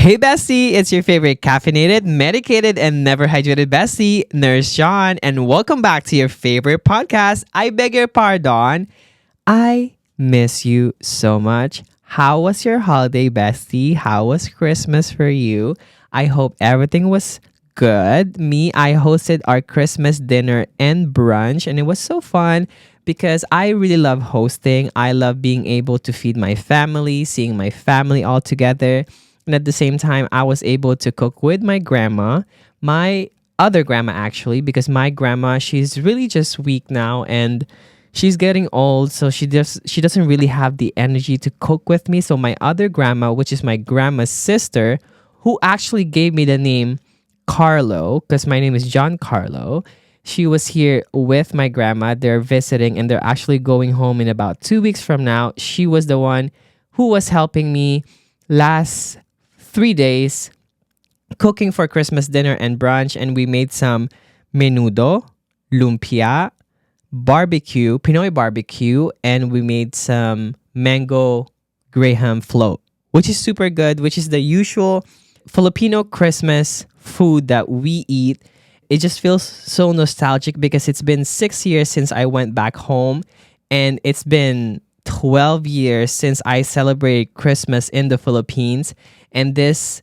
Hey bestie, it's your favorite caffeinated, medicated, and never hydrated bestie, Nurse John, and welcome back to your favorite podcast. I beg your pardon. I miss you so much. How was your holiday, bestie? How was Christmas for you? I hope everything was good. I hosted our Christmas dinner and brunch, and it was so fun because I really love hosting. I love being able to feed my family, seeing my family all together. And at the same time, I was able to cook with my grandma, my other grandma actually, because my grandma, she's really just weak now and she's getting old, so she doesn't really have the energy to cook with me. So my other grandma, which is my grandma's sister, who actually gave me the name Carlo, because my name is John Carlo. She was here with my grandma. They're visiting and they're actually going home in about 2 weeks from now. She was the one who was helping me last 3 days cooking for Christmas dinner and brunch, and we made some menudo, lumpia, barbecue, Pinoy barbecue, and we made some mango graham float, which is super good, which is the usual Filipino Christmas food that we eat. It just feels so nostalgic because it's been 6 years since I went back home, and it's been 12 years since I celebrated Christmas in the Philippines. And this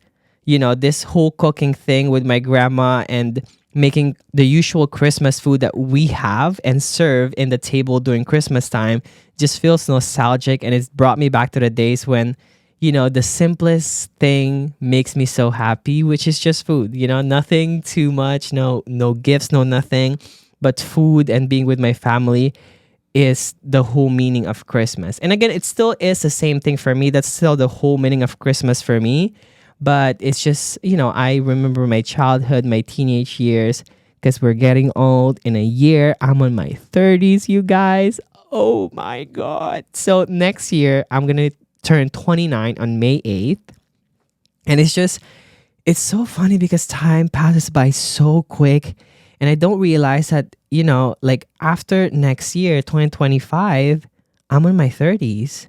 whole cooking thing with my grandma and making the usual Christmas food that we have and serve in the table during Christmas time just feels nostalgic. And it's brought me back to the days when, the simplest thing makes me so happy, which is just food, nothing too much, no gifts, no nothing, but food and being with my family is the whole meaning of Christmas. And again, it still is the same thing for me. That's still the whole meaning of Christmas for me. But it's just, I remember my childhood, my teenage years, because we're getting old. In a year, I'm on my 30s, you guys. Oh my God. So next year, I'm going to turn 29 on May 8th. And it's so funny because time passes by so quick. And I don't realize that, after next year, 2025, I'm in my 30s.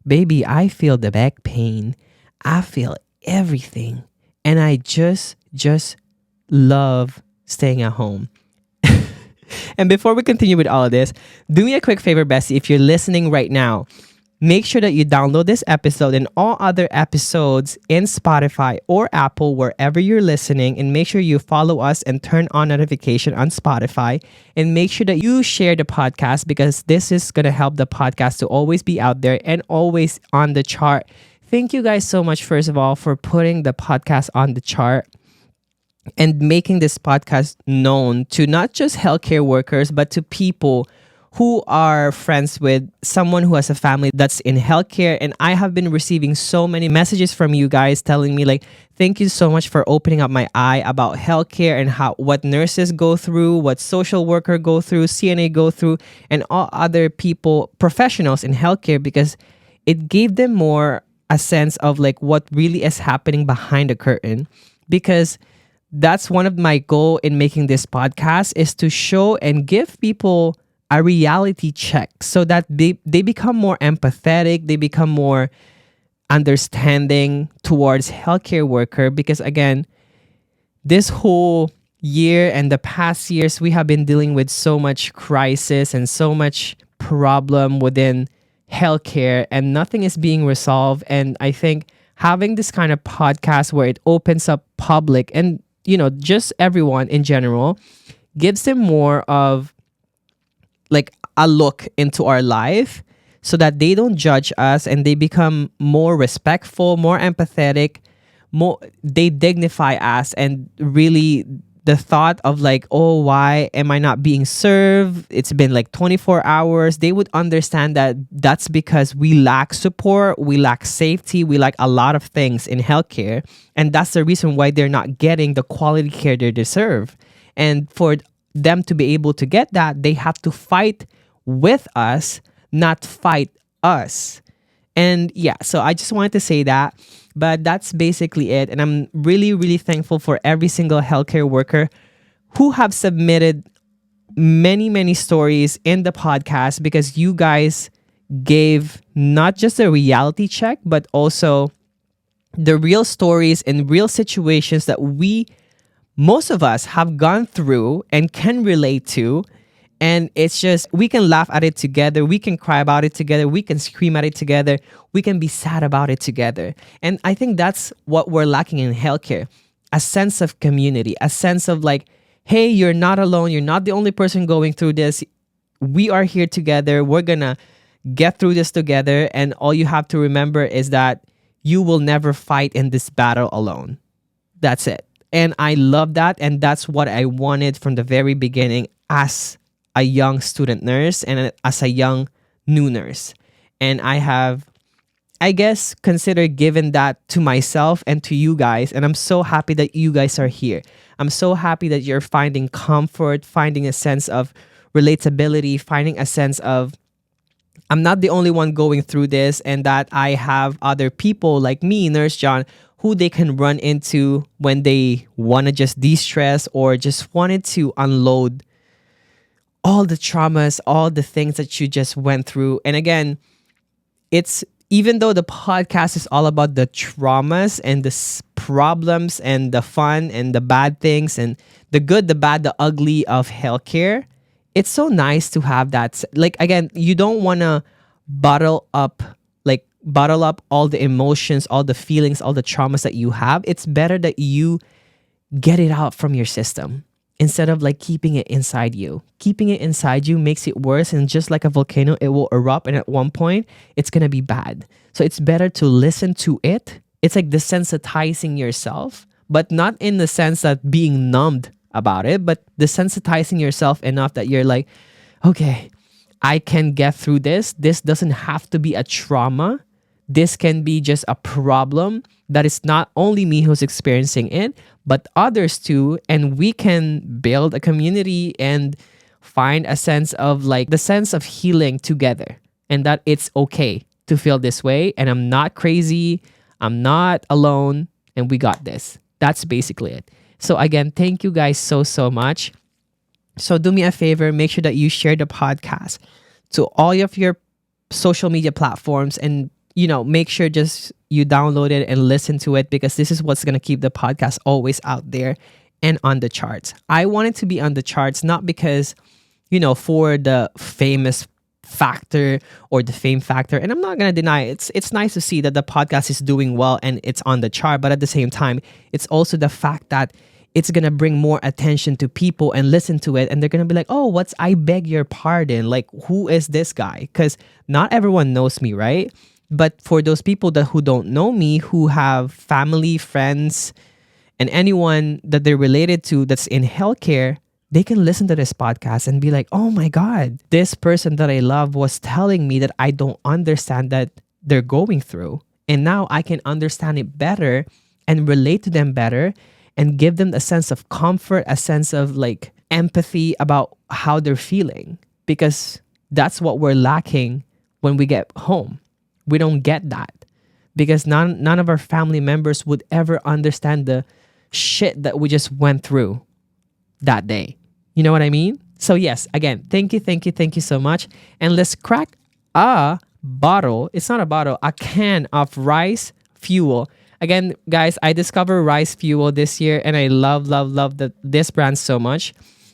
Baby, I feel the back pain. I feel everything. And I just love staying at home. And before we continue with all of this, do me a quick favor, bestie. If you're listening right now, make sure that you download this episode and all other episodes in Spotify or Apple, wherever you're listening, and make sure you follow us and turn on notification on Spotify, and make sure that you share the podcast because this is going to help the podcast to always be out there and always on the chart. Thank you guys so much, first of all, for putting the podcast on the chart and making this podcast known to not just healthcare workers, but to people who are friends with someone who has a family that's in healthcare. And I have been receiving so many messages from you guys telling me thank you so much for opening up my eye about healthcare and what nurses go through, what social worker go through, CNA go through, and all other people, professionals in healthcare, because it gave them more a sense of what really is happening behind the curtain. Because that's one of my goal in making this podcast, is to show and give people a reality check so that they become more empathetic, they become more understanding towards healthcare worker. Because again, this whole year and the past years, we have been dealing with so much crisis and so much problem within healthcare, and nothing is being resolved. And I think having this kind of podcast where it opens up public and just everyone in general, gives them more of a look into our life so that they don't judge us and they become more respectful, more empathetic, they dignify us. And really the thought of oh, why am I not being served? It's been 24 hours. They would understand that that's because we lack support, we lack safety, we lack a lot of things in healthcare. And that's the reason why they're not getting the quality care they deserve. And for them to be able to get that, they have to fight with us, not fight us. And yeah, so I just wanted to say that. But that's basically it. And I'm really, really thankful for every single healthcare worker who have submitted many, many stories in the podcast, because you guys gave not just a reality check, but also the real stories and real situations that most of us have gone through and can relate to. And it's just, we can laugh at it together. We can cry about it together. We can scream at it together. We can be sad about it together. And I think that's what we're lacking in healthcare, a sense of community, a sense of like, hey, you're not alone. You're not the only person going through this. We are here together. We're going to get through this together. And all you have to remember is that you will never fight in this battle alone. That's it. And I love that. And that's what I wanted from the very beginning as a young student nurse and as a young new nurse. And I have, I guess, considered giving that to myself and to you guys. And I'm so happy that you guys are here. I'm so happy that you're finding comfort, finding a sense of relatability, finding a sense of I'm not the only one going through this, and that I have other people like me, Nurse John, who they can run into when they want to just de-stress or just wanted to unload all the traumas, all the things that you just went through. And again, it's even though the podcast is all about the traumas and the problems and the fun and the bad things and the good, the bad, the ugly of healthcare, it's so nice to have that. Like, again, you don't want to bottle up all the emotions, all the feelings, all the traumas that you have. It's better that you get it out from your system instead of like keeping it inside you. Keeping it inside you makes it worse. And just like a volcano, it will erupt. And at one point, it's going to be bad. So it's better to listen to it. It's like desensitizing yourself, but not in the sense that being numbed about it, but desensitizing yourself enough that you're like, okay, I can get through this. This doesn't have to be a trauma. This can be just a problem that is not only me who's experiencing it, but others too. And we can build a community and find a sense of like the sense of healing together, and that it's okay to feel this way. And I'm not crazy. I'm not alone. And we got this. That's basically it. So again, thank you guys so much. So do me a favor, make sure that you share the podcast to all of your social media platforms, and make sure just you download it and listen to it, because this is what's going to keep the podcast always out there and on the charts. I want it to be on the charts, not because, for the famous factor or the fame factor. And I'm not going to deny it's nice to see that the podcast is doing well and it's on the chart. But at the same time, it's also the fact that it's going to bring more attention to people and listen to it. And they're going to be like, oh, I beg your pardon. Like, who is this guy? Because not everyone knows me, right? But for those people who don't know me, who have family, friends, and anyone that they're related to that's in healthcare, they can listen to this podcast and be like, oh my God, this person that I love was telling me that I don't understand that they're going through. And now I can understand it better and relate to them better and give them a sense of comfort, a sense of like empathy about how they're feeling. Because that's what we're lacking when we get home. We don't get that because none of our family members would ever understand the shit that we just went through that day. You know what I mean? So yes, again, thank you so much. And let's crack a bottle. It's not a bottle, a can of rice fuel. Again, guys, I discovered rice fuel this year and I love this brand so much.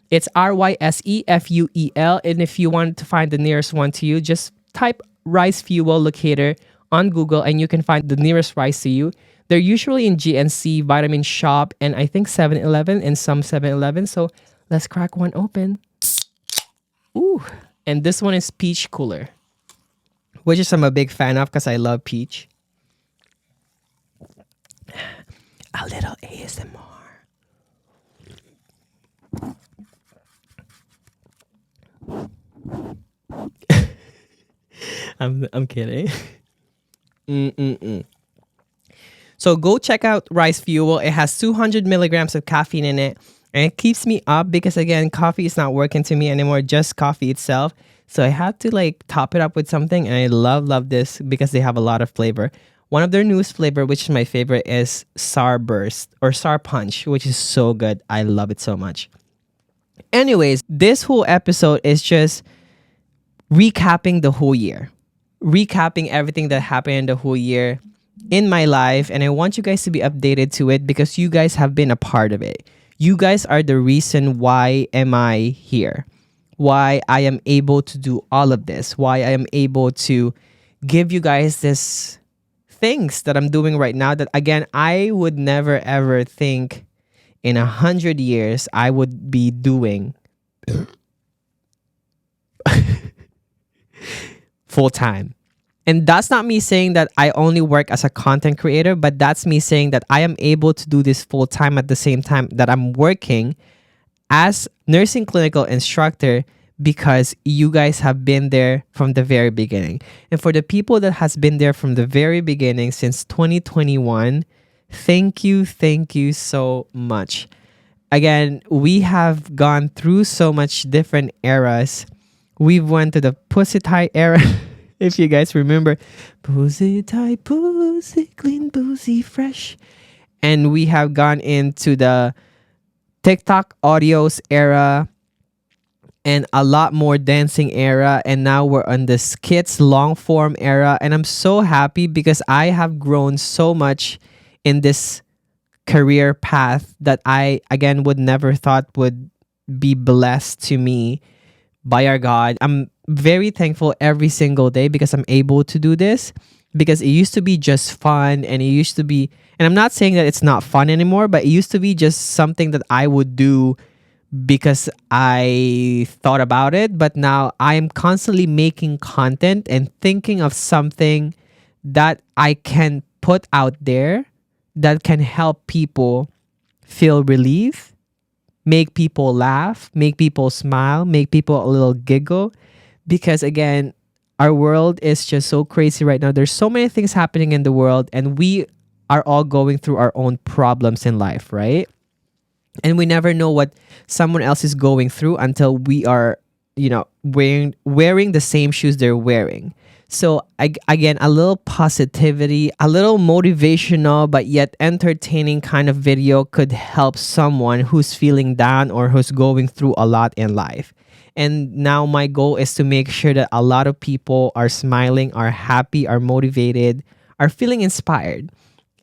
It's RYSEFUEL. And if you want to find the nearest one to you, just type rice fuel locator on Google and you can find the nearest rice to you. They're usually in GNC, Vitamin Shop, and I think 7-Eleven and some 7-Eleven. So let's crack one open. Ooh, and this one is peach cooler, which is I'm a big fan of because I love peach. A little ASMR. I'm kidding. So go check out Rice Fuel. It has 200 milligrams of caffeine in it. And it keeps me up because, again, coffee is not working to me anymore, just coffee itself. So I had to like top it up with something. And I love this because they have a lot of flavor. One of their newest flavor, which is my favorite, is Sour Burst or Sour Punch, which is so good. I love it so much. Anyways, this whole episode is just recapping the whole year. Recapping everything that happened in the whole year. in my life, and I want you guys to be updated to it because you guys have been a part of it. You guys are the reason why am I here, why I am able to do all of this, why I am able to give you guys this things that I'm doing right now that again I would never ever think in 100 years I would be doing full time. And that's not me saying that I only work as a content creator, but that's me saying that I am able to do this full time at the same time that I'm working as nursing clinical instructor because you guys have been there from the very beginning. And for the people that has been there from the very beginning since 2021, thank you so much. Again, we have gone through so much different eras. We've went to the pussy tie era. If you guys remember, pussy tie, pussy clean, pussy fresh. And we have gone into the TikTok audios era and a lot more dancing era. And now we're on the skits long form era. And I'm so happy because I have grown so much in this career path that I, again, would never thought would be blessed to me by our God. I'm very thankful every single day because I'm able to do this because it used to be just fun and it used to be, and I'm not saying that it's not fun anymore, but it used to be just something that I would do because I thought about it. But now I'm constantly making content and thinking of something that I can put out there that can help people feel relief, make people laugh, make people smile, make people a little giggle. Because again, our world is just so crazy right now. There's so many things happening in the world, and we are all going through our own problems in life, right? And we never know what someone else is going through until we are, wearing the same shoes they're wearing. So again, a little positivity, a little motivational, but yet entertaining kind of video could help someone who's feeling down or who's going through a lot in life. And now my goal is to make sure that a lot of people are smiling, are happy, are motivated, are feeling inspired.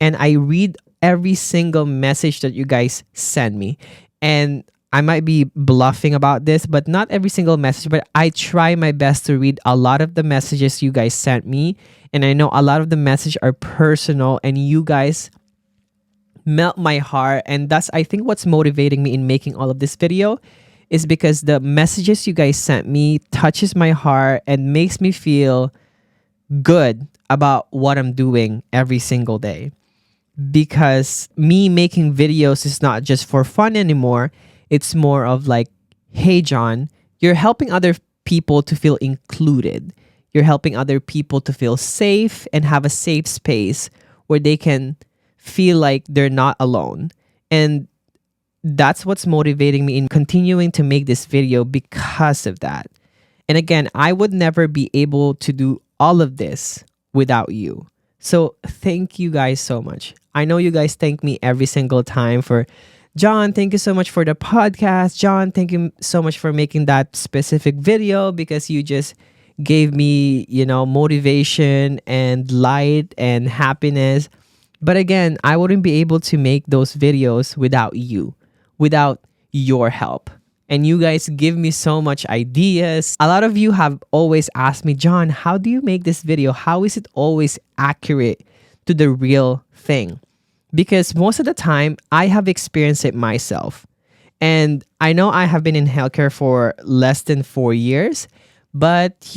And I read every single message that you guys send me. And I might be bluffing about this, but not every single message, but I try my best to read a lot of the messages you guys sent me. And I know a lot of the messages are personal and you guys melt my heart. And that's, I think, what's motivating me in making all of this video is because the messages you guys sent me touches my heart and makes me feel good about what I'm doing every single day. Because me making videos is not just for fun anymore. It's more of like, hey, John, you're helping other people to feel included. You're helping other people to feel safe and have a safe space where they can feel like they're not alone. And that's what's motivating me in continuing to make this video because of that. And again, I would never be able to do all of this without you. So thank you guys so much. I know you guys thank me every single time for, John, thank you so much for the podcast. John, thank you so much for making that specific video because you just gave me, motivation and light and happiness. But again, I wouldn't be able to make those videos without you, without your help. And you guys give me so much ideas. A lot of you have always asked me, John, how do you make this video? How is it always accurate to the real thing? Because most of the time, I have experienced it myself. And I know I have been in healthcare for less than 4 years. But,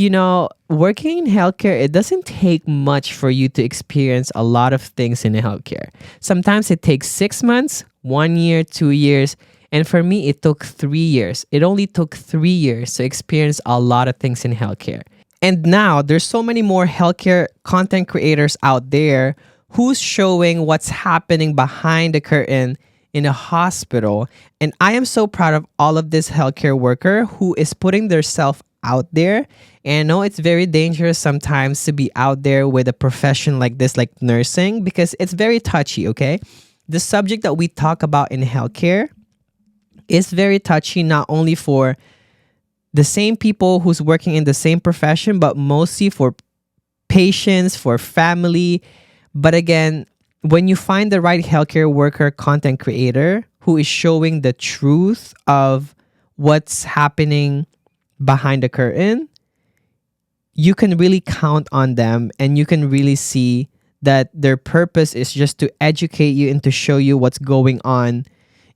working in healthcare, it doesn't take much for you to experience a lot of things in healthcare. Sometimes it takes 6 months, 1 year, 2 years. And for me, it took 3 years. It only took 3 years to experience a lot of things in healthcare. And now there's so many more healthcare content creators out there who's showing what's happening behind the curtain in a hospital. And I am so proud of all of this healthcare worker who is putting their self out there. And I know it's very dangerous sometimes to be out there with a profession like this, like nursing, because it's very touchy, okay? The subject that we talk about in healthcare is very touchy, not only for the same people who's working in the same profession, but mostly for patients, for family, But again, when you find the right healthcare worker content creator who is showing the truth of what's happening behind the curtain, you can really count on them, and you can really see that their purpose is just to educate you and to show you what's going on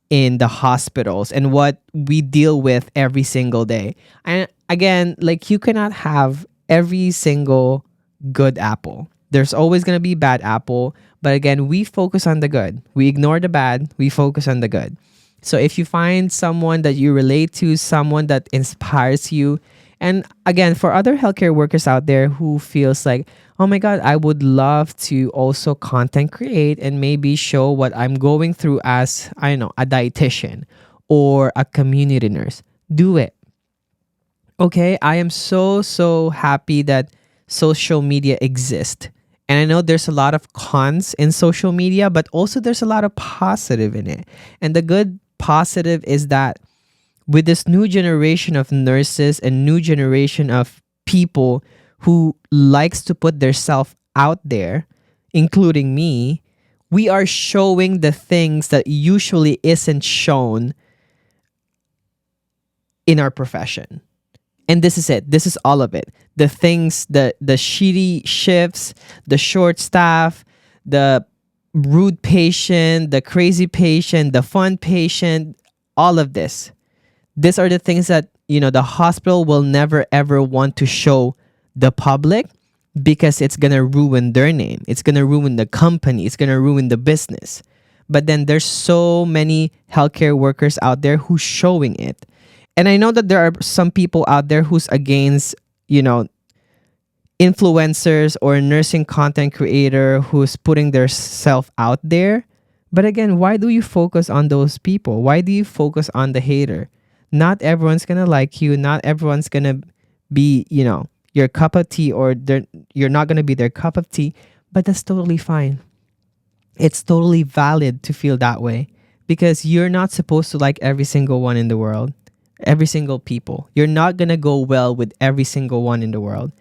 in the hospitals and what we deal with every single day. And again, like, you cannot have every single good apple. There's always going to be bad apple, but again, we focus on the good. We ignore the bad, we focus on the good. So if you find someone that you relate to, someone that inspires you, and again, for other healthcare workers out there who feels like, oh my God, I would love to also content create and maybe show what I'm going through as, I don't know, a dietitian or a community nurse, do it. Okay, I am so happy that social media exists. And I know there's a lot of cons in social media, but also there's a lot of positive in it. And the good positive is that with this new generation of nurses and new generation of people who likes to put their self out there, including me, we are showing the things that usually isn't shown in our profession. And this is it. This is all of it. The things, the shitty shifts, the short staff, the rude patient, the crazy patient, the fun patient, all of this. These are the things that, the hospital will never ever want to show the public, because it's going to ruin their name. It's going to ruin the company. It's going to ruin the business. But then there's so many healthcare workers out there who's showing it. And I know that there are some people out there who's against, influencers or nursing content creator who's putting their self out there. But again, why do you focus on those people? Why do you focus on the hater? Not everyone's going to like you. Not everyone's going to be, your cup of tea, or you're not going to be their cup of tea. But that's totally fine. It's totally valid to feel that way, because you're not supposed to like every single one in the world. Every single people. You're not going to go well with every single one in the world.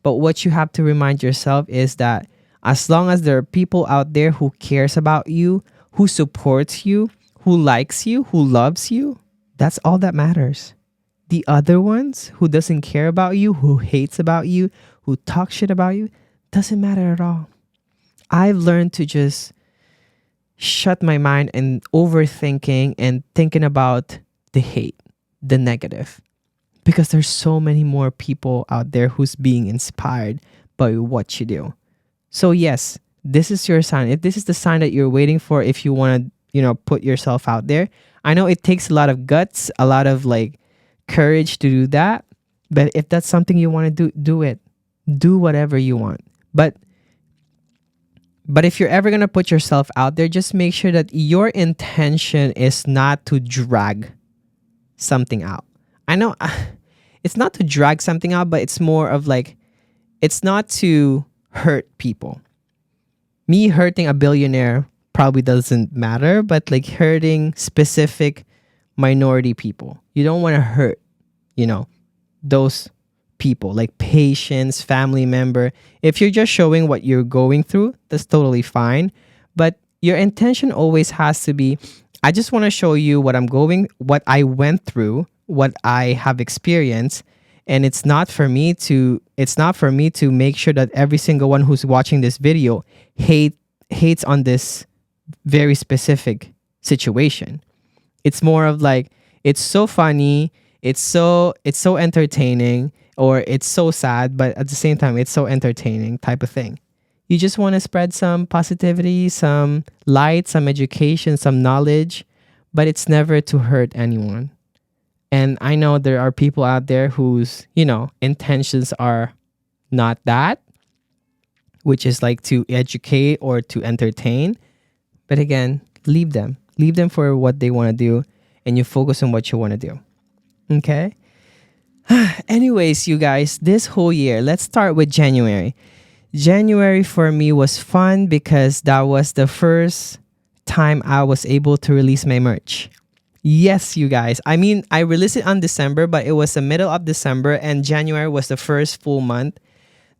But what you have to remind yourself is that as long as there are people out there who cares about you, who supports you, who likes you, who loves you, that's all that matters. The other ones who doesn't care about you, who hates about you, who talk shit about you, doesn't matter at all. I've learned to just shut my mind and overthinking and thinking about the hate, the negative, because there's so many more people out there who's being inspired by what you do. So yes, this is your sign. If this is the sign that you're waiting for, if you want to, put yourself out there. I know it takes a lot of guts, a lot of courage to do that. But if that's something you want to do it. Do whatever you want. But if you're ever going to put yourself out there, just make sure that your intention is not to drag something out. I know it's not to drag something out, but it's more of it's not to hurt people. Me hurting a billionaire probably doesn't matter, but hurting specific minority people. You don't want to hurt, those people, like patients, family member. If you're just showing what you're going through, that's totally fine. But your intention always has to be, I just want to show you what I went through, what I have experienced. And it's not for me to make sure that every single one who's watching this video hates on this very specific situation. It's more of it's so funny, it's so entertaining, or it's so sad, but at the same time it's so entertaining type of thing. You just want to spread some positivity, some light, some education, some knowledge, but it's never to hurt anyone. And I know there are people out there whose, intentions are not that, which is to educate or to entertain. But again, leave them. Leave them for what they want to do, and you focus on what you want to do. Okay? Anyways, you guys, this whole year, let's start with January. January for me was fun because that was the first time I was able to release my merch. Yes, you guys. I mean, I released it on December, but it was the middle of December, and January was the first full month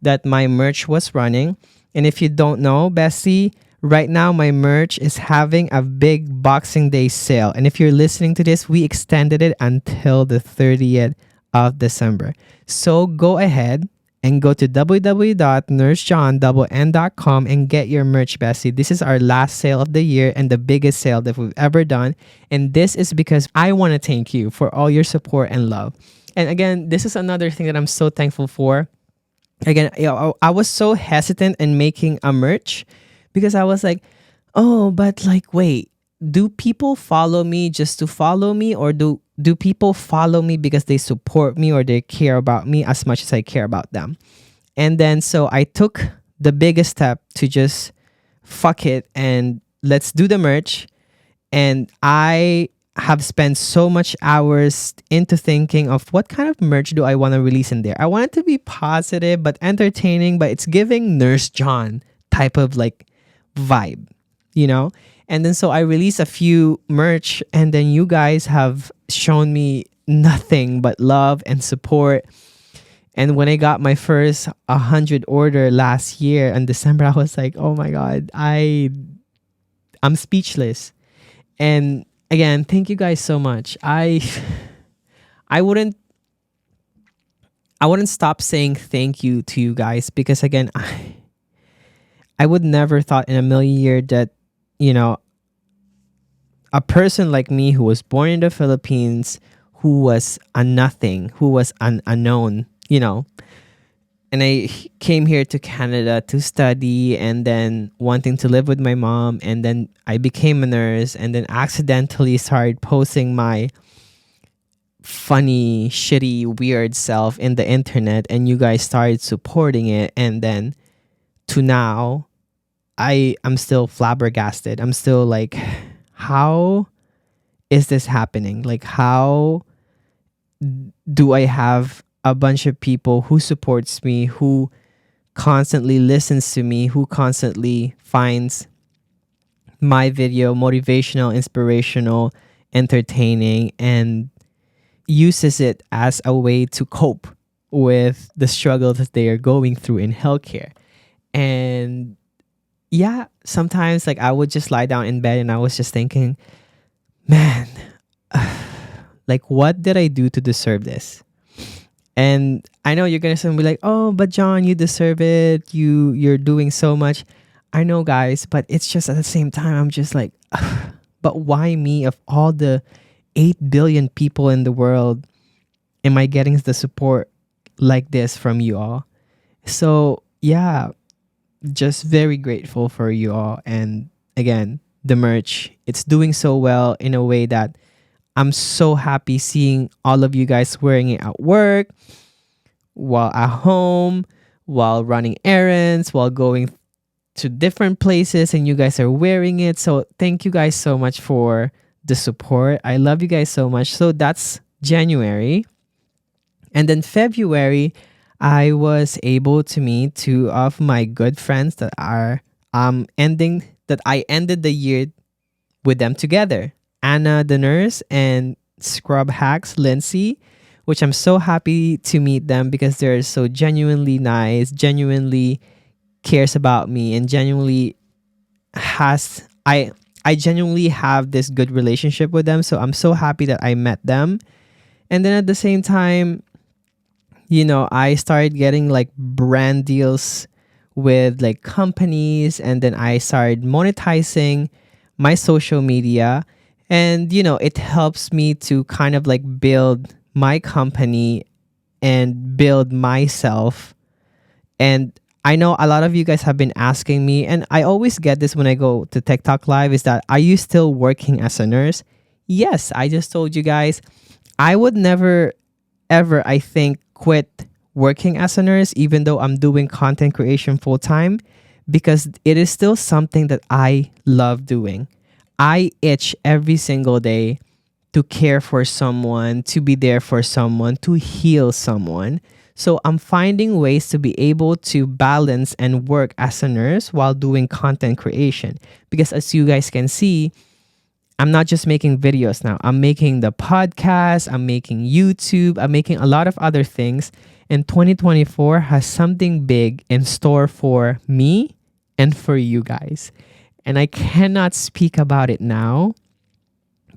that my merch was running. And if you don't know, Bessie, right now my merch is having a big Boxing Day sale. And if you're listening to this, we extended it until the 30th of December. So go ahead and go to www.nursejohn.com and get your merch, Bessie. This is our last sale of the year and the biggest sale that we've ever done. And this is because I want to thank you for all your support and love. And again, this is another thing that I'm so thankful for. Again, I was so hesitant in making a merch because I was like, oh, but like, wait, do people follow me just to follow me, or do people follow me because they support me or they care about me as much as I care about them? And then so I took the biggest step to just fuck it and let's do the merch. And I have spent so much hours into thinking of what kind of merch do I want to release in there. I want it to be positive but entertaining, but it's giving Nurse John type of like vibe, you know? And then so I released a few merch, and then you guys have shown me nothing but love and support. And when I got my first 100 order last year in December, I was like, oh my God, I'm speechless. And again, thank you guys so much. I wouldn't stop saying thank you to you guys because again, I would never thought in a million years that, you know, a person like me who was born in the Philippines, who was a nothing, who was an unknown, you know, and I came here to Canada to study and then wanting to live with my mom. And then I became a nurse and then accidentally started posting my funny, shitty, weird self in the internet. And you guys started supporting it. And then to now, I'm still flabbergasted. I'm still like, how is this happening? Like, how do I have a bunch of people who supports me, who constantly listens to me, who constantly finds my video motivational, inspirational, entertaining, and uses it as a way to cope with the struggle that they are going through in healthcare. And yeah, sometimes like I would just lie down in bed and I was just thinking, man, like what did I do to deserve this? And I know you're gonna be like, oh, but John, you deserve it. You're doing so much. I know, guys, but it's just at the same time, I'm just like, but why me? Of all the 8 billion people in the world, am I getting the support like this from you all? So yeah, just very grateful for you all. And again, the merch, it's doing so well in a way that I'm so happy seeing all of you guys wearing it at work, while at home, while running errands, while going to different places, and you guys are wearing it. So thank you guys so much for the support. I love you guys so much. So that's January. And then February, I was able to meet two of my good friends that are I ended the year with them together. Anna the nurse and Scrub Hacks Lindsay, which I'm so happy to meet them because they're so genuinely nice, genuinely cares about me, and genuinely has I genuinely have this good relationship with them. So I'm so happy that I met them. And then at the same time, you know, I started getting like brand deals with like companies, and then I started monetizing my social media. And, you know, it helps me to kind of like build my company and build myself. And I know a lot of you guys have been asking me, and I always get this when I go to TikTok Live, is that, are you still working as a nurse? Yes, I just told you guys, I would never, ever, I think, quit working as a nurse, even though I'm doing content creation full time, because it is still something that I love doing. I itch every single day to care for someone, to be there for someone, to heal someone. So I'm finding ways to be able to balance and work as a nurse while doing content creation. Because as you guys can see, I'm not just making videos now. I'm making the podcast, I'm making YouTube, I'm making a lot of other things. And 2024 has something big in store for me and for you guys. And I cannot speak about it now,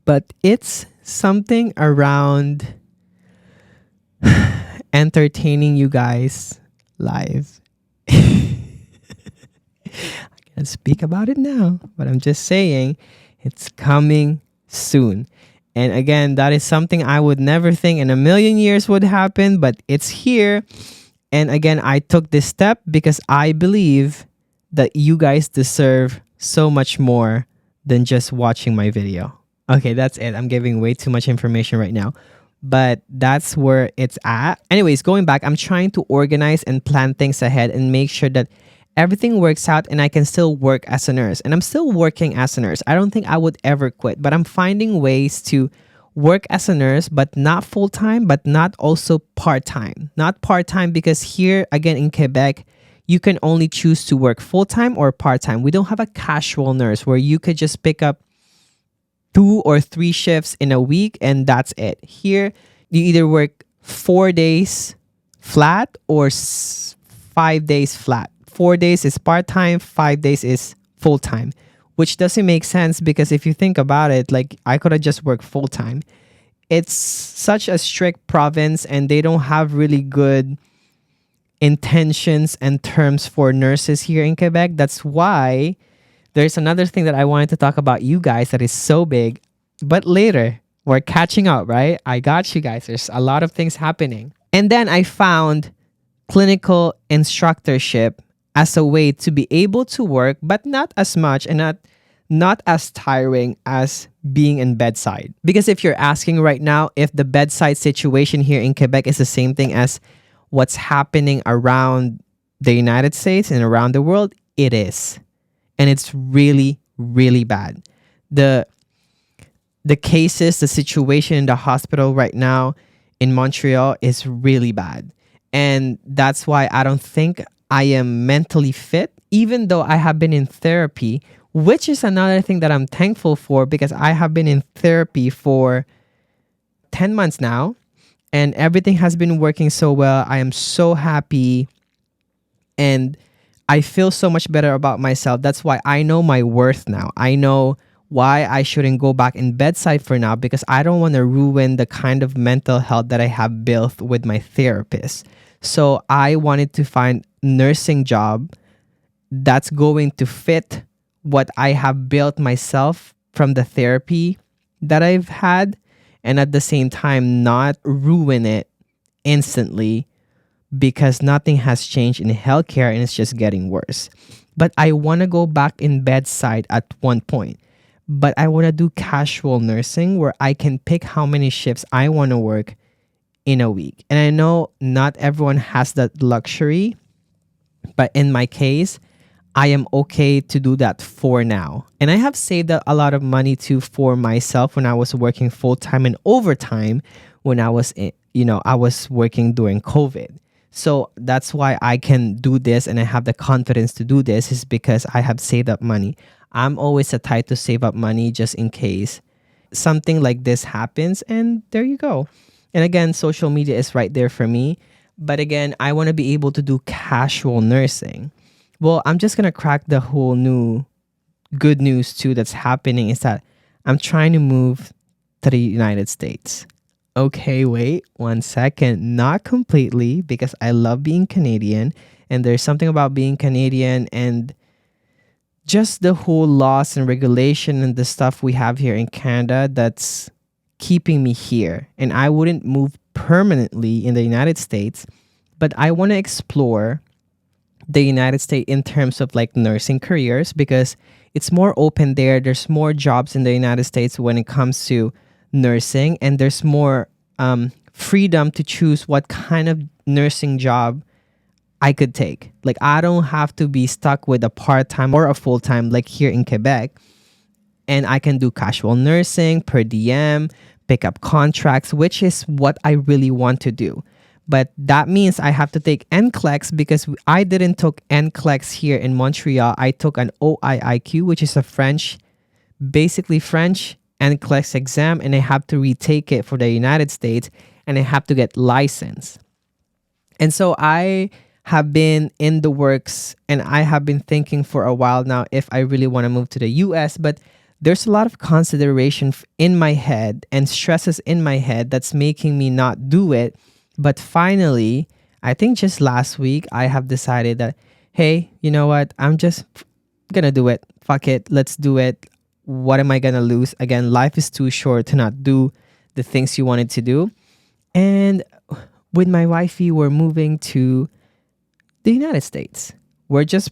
but it's something around entertaining you guys live. I can't speak about it now, but I'm just saying it's coming soon. And again, that is something I would never think in a million years would happen, but it's here. And again, I took this step because I believe that you guys deserve so much more than just watching my video. Okay, that's it. I'm giving way too much information right now, but that's where it's at. Anyways, going back, I'm trying to organize and plan things ahead and make sure that everything works out and I can still work as a nurse. And I'm still working as a nurse. I don't think I would ever quit, but I'm finding ways to work as a nurse, but not full time, but not also part time. Not part time because here, again, in Quebec, you can only choose to work full time or part time. We don't have a casual nurse where you could just pick up 2 or 3 shifts in a week and that's it. Here, you either work 4 days flat or 5 days flat. 4 days is part time, 5 days is full time, which doesn't make sense because if you think about it, like I could have just worked full time. It's such a strict province and they don't have really good intentions and terms for nurses here in Quebec. That's why there's another thing that I wanted to talk about you guys that is so big, but later we're catching up, right? I got you guys. There's a lot of things happening. And then I found clinical instructorship as a way to be able to work, but not as much and not as tiring as being in bedside. Because if you're asking right now if the bedside situation here in Quebec is the same thing as what's happening around the United States and around the world, it is. And it's really, really bad. The cases, the situation in the hospital right now in Montreal is really bad. And that's why I don't think I am mentally fit, even though I have been in therapy, which is another thing that I'm thankful for because I have been in therapy for 10 months now and everything has been working so well. I am so happy and I feel so much better about myself. That's why I know my worth now. I know why I shouldn't go back in bedside for now because I don't want to ruin the kind of mental health that I have built with my therapist. So I wanted to find nursing job that's going to fit what I have built myself from the therapy that I've had and at the same time not ruin it instantly because nothing has changed in healthcare and it's just getting worse. But I want to go back in bedside at one point. But I want to do casual nursing where I can pick how many shifts I want to work in a week. And I know not everyone has that luxury, but in my case, I am okay to do that for now. And I have saved a lot of money too for myself when I was working full-time and overtime when I was I was working during COVID. So that's why I can do this and I have the confidence to do this is because I have saved up money. I'm always the type to save up money just in case something like this happens. And there you go. And again, social media is right there for me. But again, I want to be able to do casual nursing. Well, I'm just going to crack the whole new good news too that's happening is that I'm trying to move to the United States. Okay, wait 1 second. Not completely because I love being Canadian and there's something about being Canadian and just the whole laws and regulation and the stuff we have here in Canada that's keeping me here. And I wouldn't move permanently in the United States, but I want to explore the United States in terms of like nursing careers because it's more open there. There's more jobs in the United States when it comes to nursing and there's more freedom to choose what kind of nursing job I could take. Like I don't have to be stuck with a part-time or a full-time like here in Quebec. And I can do casual nursing, per diem, pick up contracts, which is what I really want to do. But that means I have to take NCLEX because I didn't take NCLEX here in Montreal. I took an OIIQ, which is a basically French NCLEX exam, and I have to retake it for the United States, and I have to get licensed. And so I have been in the works, and I have been thinking for a while now if I really want to move to the US, but there's a lot of consideration in my head and stresses in my head that's making me not do it. But finally, I think just last week, I have decided that, hey, you know what? I'm just gonna do it. Fuck it. Let's do it. What am I gonna lose? Again, life is too short to not do the things you wanted to do. And with my wifey, we're moving to the United States. We're just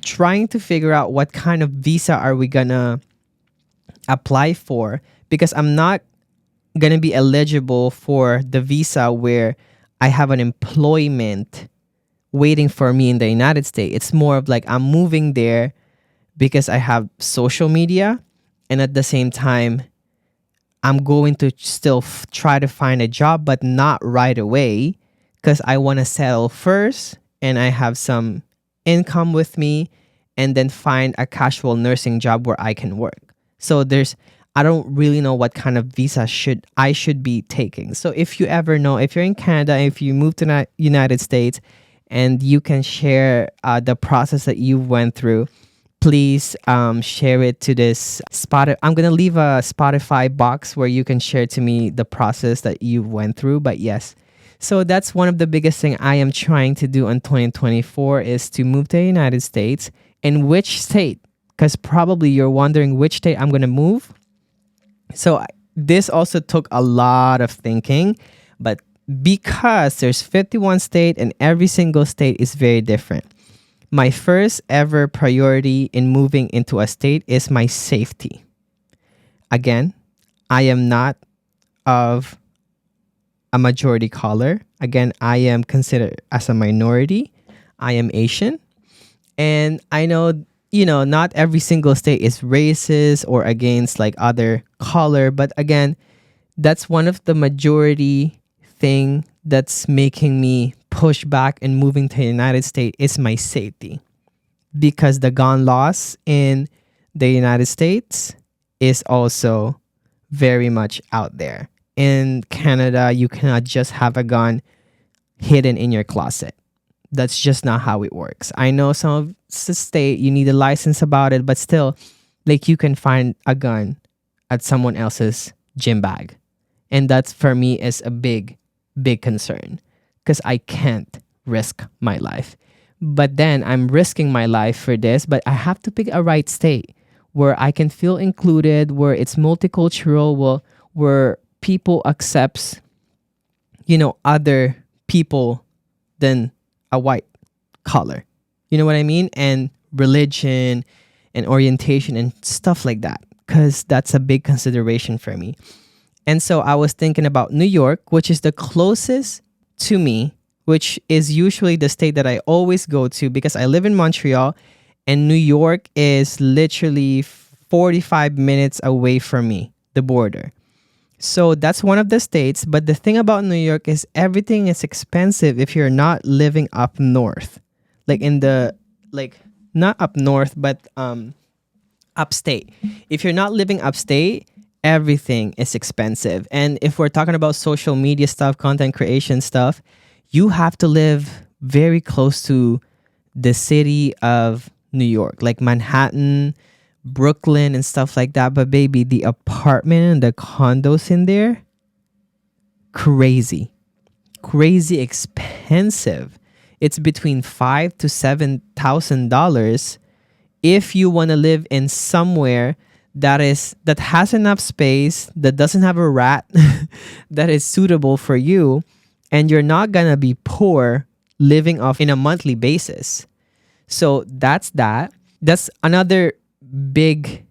trying to figure out what kind of visa are we gonna apply for, because I'm not gonna be eligible for the visa where I have an employment waiting for me in the United States. It's more of like I'm moving there because I have social media, and at the same time I'm going to still try to find a job, but not right away, because I want to settle first and I have some income with me, and then find a casual nursing job where I can work. So I don't really know what kind of visa I should be taking. So if you ever know, if you're in Canada, if you move to the United States, and you can share the process that you went through, please share it to this Spotify. I'm going to leave a Spotify box where you can share to me the process that you went through. But yes, so that's one of the biggest thing I am trying to do in 2024 is to move to the United States. And which state? Because probably you're wondering which state I'm going to move. So this also took a lot of thinking, but because there's 51 states and every single state is very different. My first ever priority in moving into a state is my safety. Again, I am not of a majority color. Again, I am considered as a minority. I am Asian. And I know, not every single state is racist or against like other color. But again, that's one of the majority thing that's making me push back and moving to the United States is my safety. Because the gun laws in the United States is also very much out there. In Canada, you cannot just have a gun hidden in your closet. That's just not how it works. I know some of the state you need a license about it, but still, like you can find a gun at someone else's gym bag. And that's for me is a big, big concern because I can't risk my life. But then I'm risking my life for this, but I have to pick a right state where I can feel included, where it's multicultural, where people accepts, other people than a white color. You know what I mean? And religion and orientation and stuff like that, because that's a big consideration for me. And so I was thinking about New York, which is the closest to me, which is usually the state that I always go to because I live in Montreal and New York is literally 45 minutes away from me, the border. So that's one of the states. But the thing about New York is everything is expensive if you're not living up north. Not up north, but upstate. If you're not living upstate, everything is expensive. And if we're talking about social media stuff, content creation stuff, you have to live very close to the city of New York, like Manhattan, Brooklyn, and stuff like that. But baby, the apartment and the condos in there, crazy expensive. It's between $5,000 to $7,000 if you want to live in somewhere that has enough space, that doesn't have a rat, that is suitable for you, and you're not gonna be poor living off in a monthly basis. So that's that. That's another big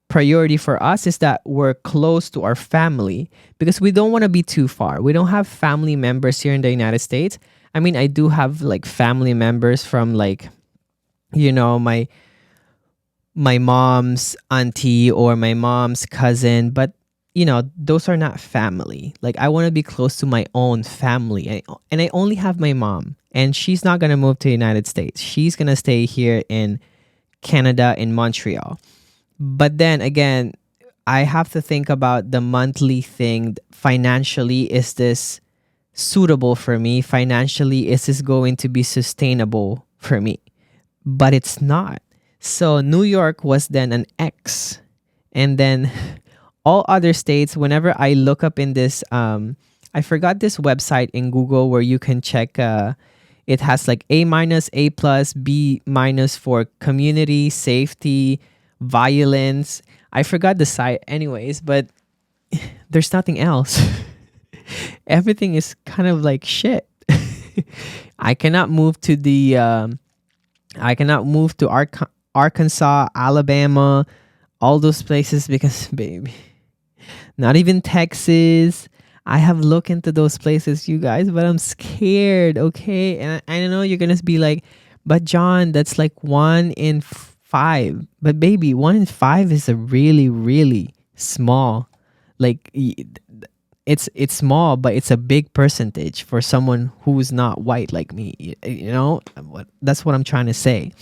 priority for us, is that we're close to our family because we don't want to be too far. We don't have family members here in the United States. I mean, I do have like family members from my mom's auntie or my mom's cousin, but those are not family. Like I want to be close to my own family, and I only have my mom, and she's not gonna move to the United States. She's gonna stay here in Canada, in Montreal. But then again, I have to think about the monthly thing financially. Is this suitable for me financially? Is this going to be sustainable for me? But it's not. So New York was then an X. And then all other states, whenever I look up in this, I forgot this website in Google where you can check, it has like A minus, A plus, B minus for community, safety, violence. I forgot the site anyways, but there's nothing else. Everything is kind of like shit. I cannot move to Arkansas, Alabama, all those places because, baby, not even Texas. I have looked into those places, you guys, but I'm scared, okay? And I know you're going to be like, but John, that's like 1 in 5. But baby, 1 in 5 is a really, really small, like, it's small, but it's a big percentage for someone who's not white like me. You know, that's what I'm trying to say.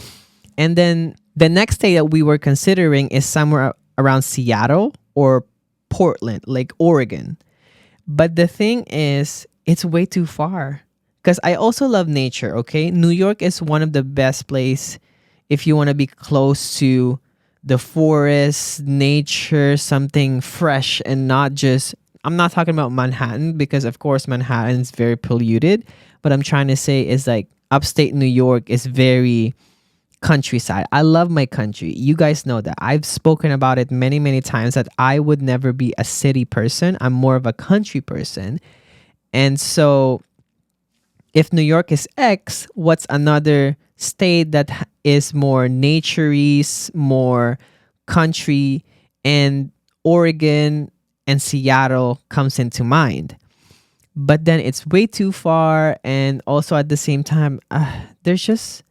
And then the next state that we were considering is somewhere around Seattle or Portland, like Oregon. But the thing is, it's way too far. Because I also love nature, okay? New York is one of the best place if you want to be close to the forest, nature, something fresh and not just... I'm not talking about Manhattan because, of course, Manhattan is very polluted. But I'm trying to say is like upstate New York is very countryside. I love my country. You guys know that. I've spoken about it many, many times that I would never be a city person. I'm more of a country person. And so if New York is X, what's another state that is more naturey, more country, and Oregon and Seattle comes into mind. But then it's way too far, and also at the same time, there's just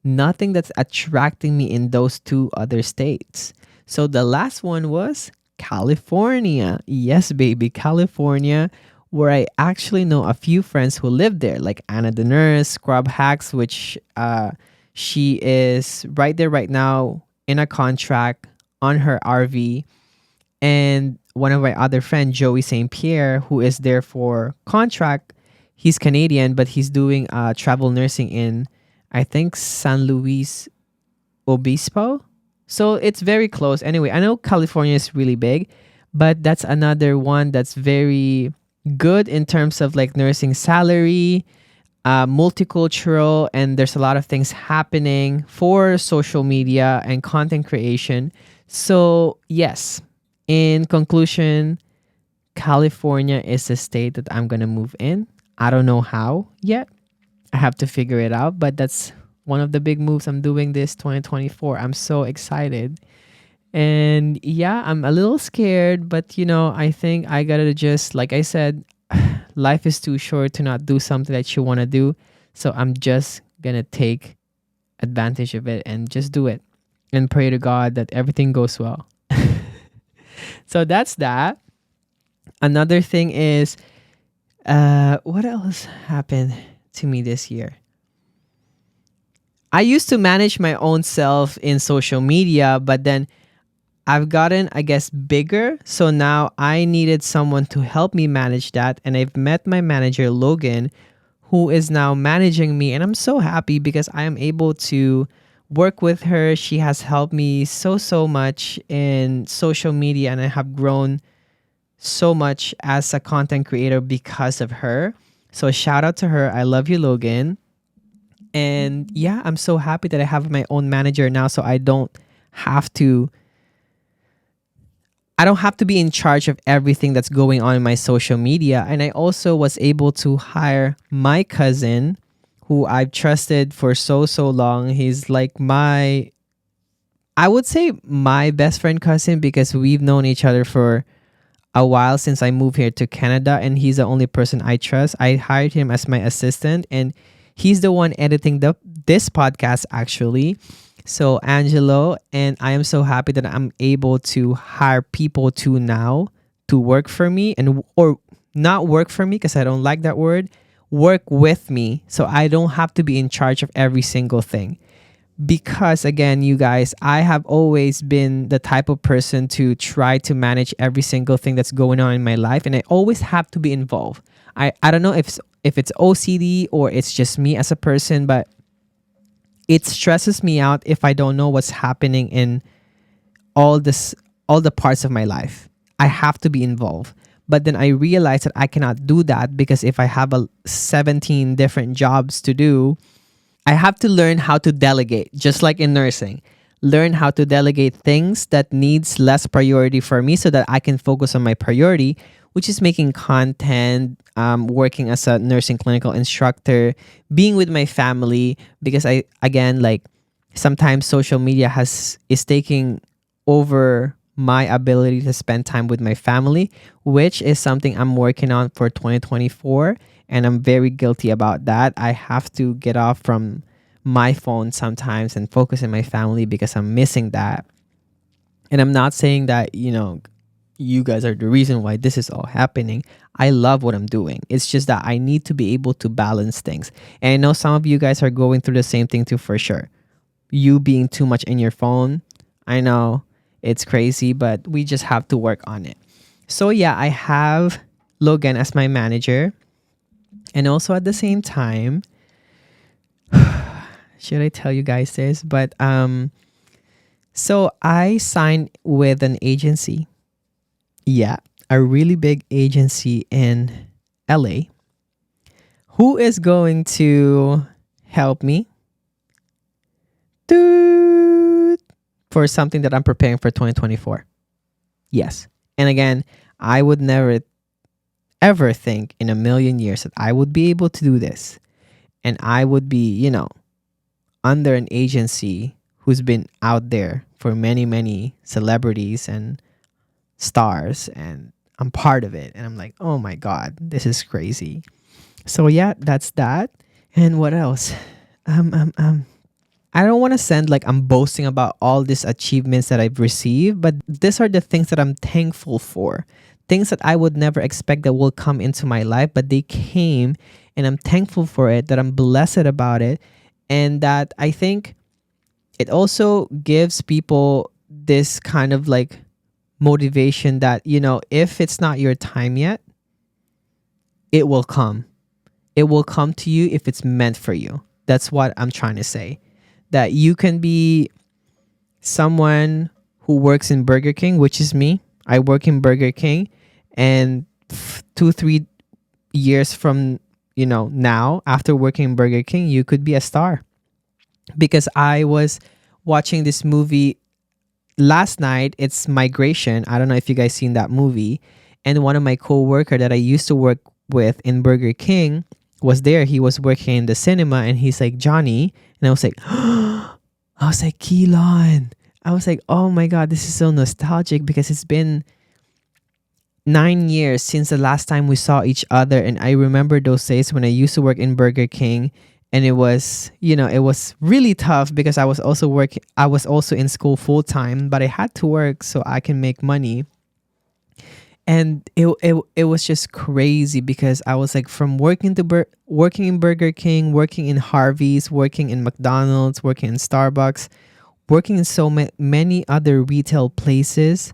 nothing that's attracting me in those two other states. So the last one was California. Yes, baby, California, where I actually know a few friends who live there, like Anna the Nurse, Scrub Hacks, which she is right there right now in a contract on her RV. And one of my other friends, Joey St. Pierre, who is there for contract. He's Canadian, but he's doing travel nursing in, I think, San Luis Obispo. So it's very close. Anyway, I know California is really big, but that's another one that's very good in terms of like nursing salary, multicultural, and there's a lot of things happening for social media and content creation. So yes, in conclusion, California is the state that I'm going to move in. I don't know how yet. I have to figure it out, but that's one of the big moves I'm doing this 2024. I'm so excited. And yeah, I'm a little scared, but I think I got to just, like I said, life is too short to not do something that you want to do. So I'm just going to take advantage of it and just do it and pray to God that everything goes well. So that's that. Another thing is, what else happened to me this year? I used to manage my own self in social media, but then I've gotten, I guess, bigger. So now I needed someone to help me manage that. And I've met my manager, Logan, who is now managing me. And I'm so happy because I am able to work with her. She has helped me so much in social media, and I have grown so much as a content creator because of her. So shout out to her. I love you, Logan. And yeah, I'm so happy that I have my own manager now, so I don't have to be in charge of everything that's going on in my social media. And I also was able to hire my cousin, who I've trusted for so long. He's like I would say my best friend cousin, because we've known each other for a while since I moved here to Canada, and he's the only person I trust. I hired him as my assistant, and he's the one editing this podcast actually. So Angelo, and I am so happy that I'm able to hire people to work for me, or not work for me because I don't like that word, work with me, so I don't have to be in charge of every single thing. Because again, you guys, I have always been the type of person to try to manage every single thing that's going on in my life, and I always have to be involved. I don't know if it's OCD or it's just me as a person, but it stresses me out if I don't know what's happening in all this all the parts of my life. I have to be involved. But then I realize that I cannot do that because if I have a 17 different jobs to do, I have to learn how to delegate, just like in nursing. Learn how to delegate things that needs less priority for me so that I can focus on my priority, which is making content, working as a nursing clinical instructor, being with my family. Because I again like sometimes social media has is taking over my ability to spend time with my family, which is something I'm working on for 2024. And I'm very guilty about that. I have to get off from my phone sometimes and focus on my family because I'm missing that. And I'm not saying that, you guys are the reason why this is all happening. I love what I'm doing. It's just that I need to be able to balance things. And I know some of you guys are going through the same thing too, for sure. You being too much in your phone. I know it's crazy, but we just have to work on it. So, yeah, I have Logan as my manager. And also at the same time, should I tell you guys this? But so I signed with an agency. Yeah, a really big agency in LA who is going to help me to for something that I'm preparing for 2024. Yes. And again, I would never ever think in a million years that I would be able to do this. And I would be, under an agency who's been out there for many, many celebrities and stars. And I'm part of it. And I'm like, oh my God, this is crazy. So yeah, that's that. And what else? I don't want to sound like I'm boasting about all these achievements that I've received, but these are the things that I'm thankful for. Things that I would never expect that will come into my life, but they came and I'm thankful for it, that I'm blessed about it. And that I think it also gives people this kind of like motivation that, if it's not your time yet, it will come. It will come to you if it's meant for you. That's what I'm trying to say. That you can be someone who works in Burger King, which is me. I work in Burger King, and 2-3 years from now, after working in Burger King, you could be a star. Because I was watching this movie last night. It's Migration. I don't know if you guys seen that movie. And one of my co-worker that I used to work with in Burger King was there. He was working in the cinema, and he's like, Johnny. And I was like, Keelan. I was like, oh my God, this is so nostalgic because it's been 9 years since the last time we saw each other. And I remember those days when I used to work in Burger King, and it was, it was really tough because I was also in school full time, but I had to work so I can make money. And it was just crazy because I was like, from working in Burger King, working in Harvey's, working in McDonald's, working in Starbucks, working in so many other retail places.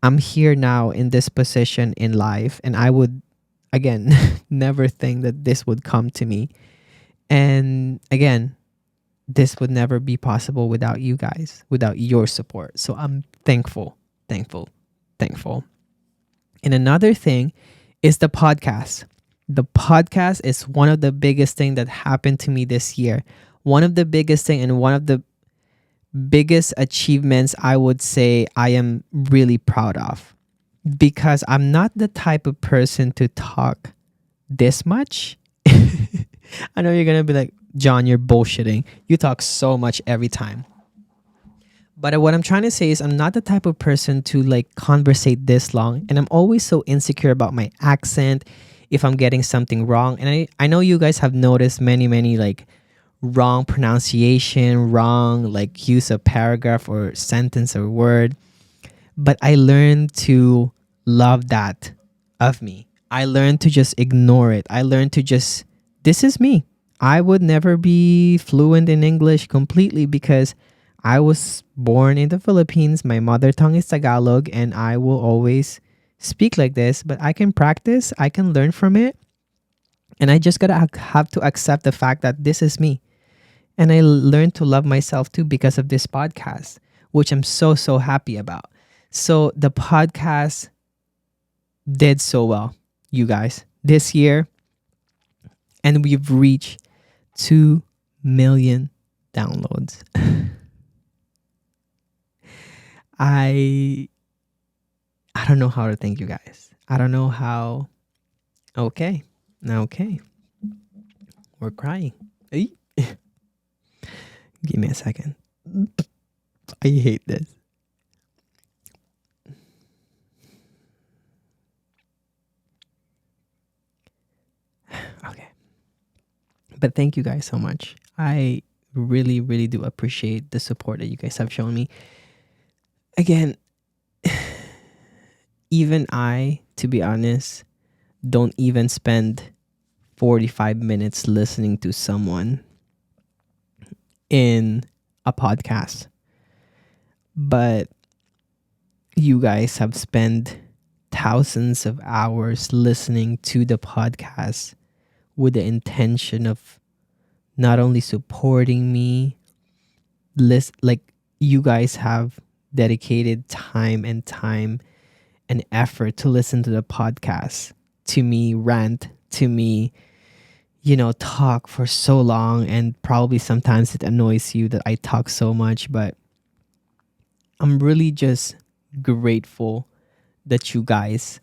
I'm here now in this position in life, and I would again never think that this would come to me. And again, this would never be possible without you guys, without your support. So I'm thankful, thankful, thankful. And another thing is the podcast. The podcast is one of the biggest thing that happened to me this year. One of the biggest thing and one of the biggest achievements I would say I am really proud of. Because I'm not the type of person to talk this much. I know you're going to be like, John, you're bullshitting. You talk so much every time. But what I'm trying to say is I'm not the type of person to like conversate this long. And I'm always so insecure about my accent, if I'm getting something wrong. And I know you guys have noticed many like wrong pronunciation, wrong like use of paragraph or sentence or word. But I learned to love that of me. I learned to just ignore it. I learned to just, this is me. I would never be fluent in English completely because I was born in the Philippines. My mother tongue is Tagalog, and I will always speak like this, but I can practice. I can learn from it. And I just gotta have to accept the fact that this is me. And I learned to love myself too because of this podcast, which I'm so, so happy about. So the podcast did so well, you guys, this year. And we've reached 2 million downloads. I I don't know how to thank you guys. I don't know how. Okay. Okay. We're crying. Ay. Give me a second. I hate this. Okay. But thank you guys so much. I really, really do appreciate the support that you guys have shown me. Again, even I, to be honest, don't even spend 45 minutes listening to someone in a podcast. But you guys have spent thousands of hours listening to the podcast with the intention of not only supporting me, like you guys have dedicated time and effort to listen to the podcast, to me rant, to me, talk for so long. And probably sometimes it annoys you that I talk so much, but I'm really just grateful that you guys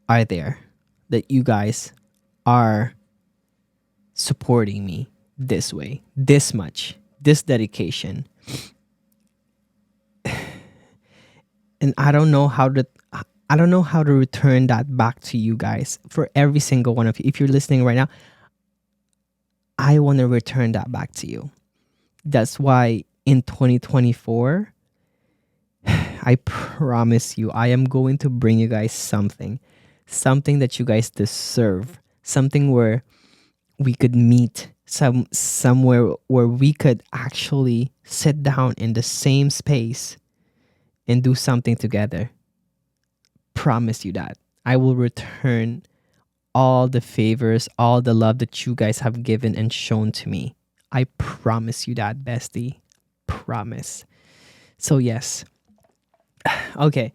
are there, that you guys are supporting me this way, this much, this dedication. And I don't know how to return that back to you guys. For every single one of you, if you're listening right now, I want to return that back to you. That's why in 2024, I promise you, I am going to bring you guys something that you guys deserve, something where we could meet, somewhere where we could actually sit down in the same space and do something together. Promise you that I will return all the favors, all the love that you guys have given and shown to me. I promise you that, bestie. Promise. So yes. Okay.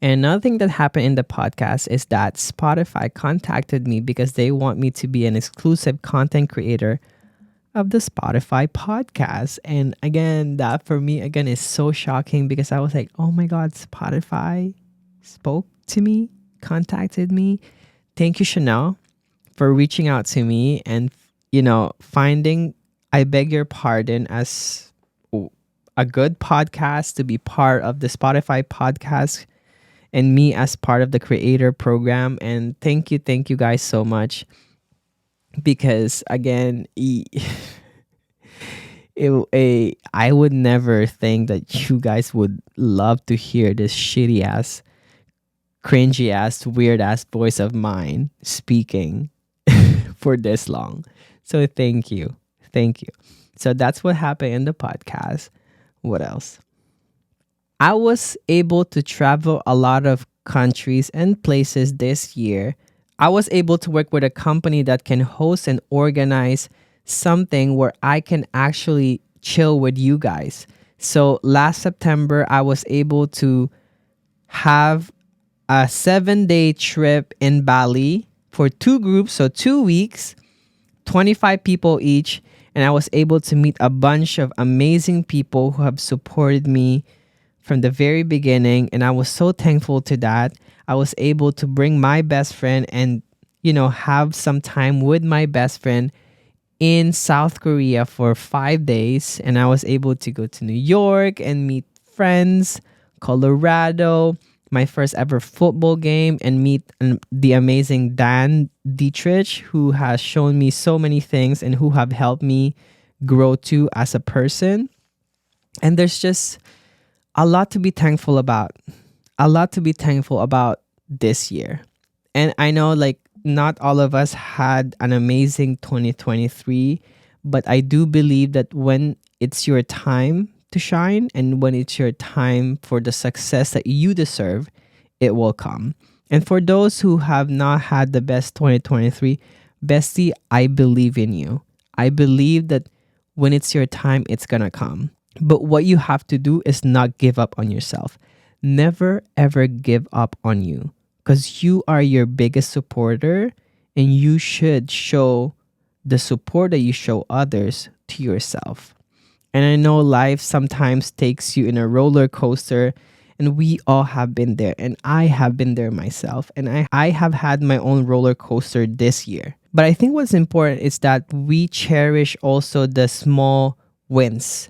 And another thing that happened in the podcast is that Spotify contacted me because they want me to be an exclusive content creator of the Spotify podcast. And again, that for me, again, is so shocking because I was like, oh my God, Spotify spoke to me, contacted me. Thank you, Chanel, for reaching out to me and, finding I Beg Your Pardon as a good podcast to be part of the Spotify podcast and me as part of the creator program. And thank you guys so much. Because again, I would never think that you guys would love to hear this shitty ass, cringy ass, weird ass voice of mine speaking for this long. So thank you. So that's what happened in the podcast. What else? I was able to travel a lot of countries and places this year. I was able to work with a company that can host and organize something where I can actually chill with you guys. So last September, I was able to have a 7-day trip in Bali for 2 groups, so 2 weeks, 25 people each. And I was able to meet a bunch of amazing people who have supported me from the very beginning. And I was so thankful to that. I was able to bring my best friend and, have some time with my best friend in South Korea for 5 days. And I was able to go to New York and meet friends, Colorado, my first ever football game, and meet the amazing Dan Dietrich, who has shown me so many things and who have helped me grow too as a person. And there's just a lot to be thankful about. This year. And I know like not all of us had an amazing 2023, but I do believe that when it's your time to shine and when it's your time for the success that you deserve, it will come. And for those who have not had the best 2023, Bestie, I believe in you. I believe that when it's your time, it's gonna come. But what you have to do is not give up on yourself. Never ever give up on you because you are your biggest supporter and you should show the support that you show others to yourself. And I know life sometimes takes you in a roller coaster, and we all have been there. And I have been there myself. And I have had my own roller coaster this year. But I think what's important is that we cherish also the small wins,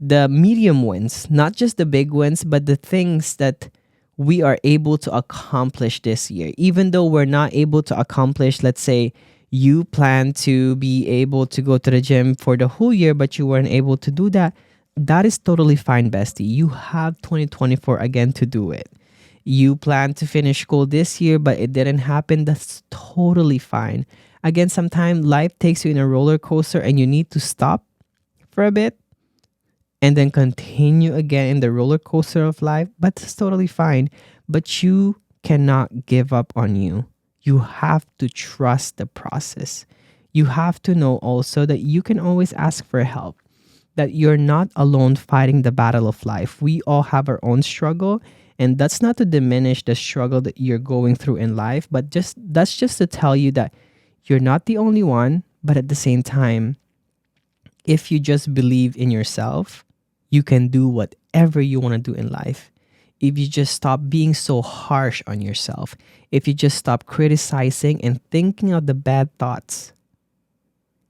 the medium wins, not just the big wins, but the things that we are able to accomplish this year. Even though we're not able to accomplish, let's say, you plan to be able to go to the gym for the whole year, but you weren't able to do that. That is totally fine, bestie. You have 2024 again to do it. You plan to finish school this year, but it didn't happen. That's totally fine. Again, sometimes life takes you in a roller coaster and you need to stop for a bit and then continue again in the roller coaster of life, but it's totally fine. But you cannot give up on you. You have to trust the process. You have to know also that you can always ask for help, that you're not alone fighting the battle of life. We all have our own struggle, and that's not to diminish the struggle that you're going through in life, but that's just to tell you that you're not the only one, but at the same time, if you just believe in yourself, you can do whatever you want to do in life. If you just stop being so harsh on yourself, if you just stop criticizing and thinking of the bad thoughts,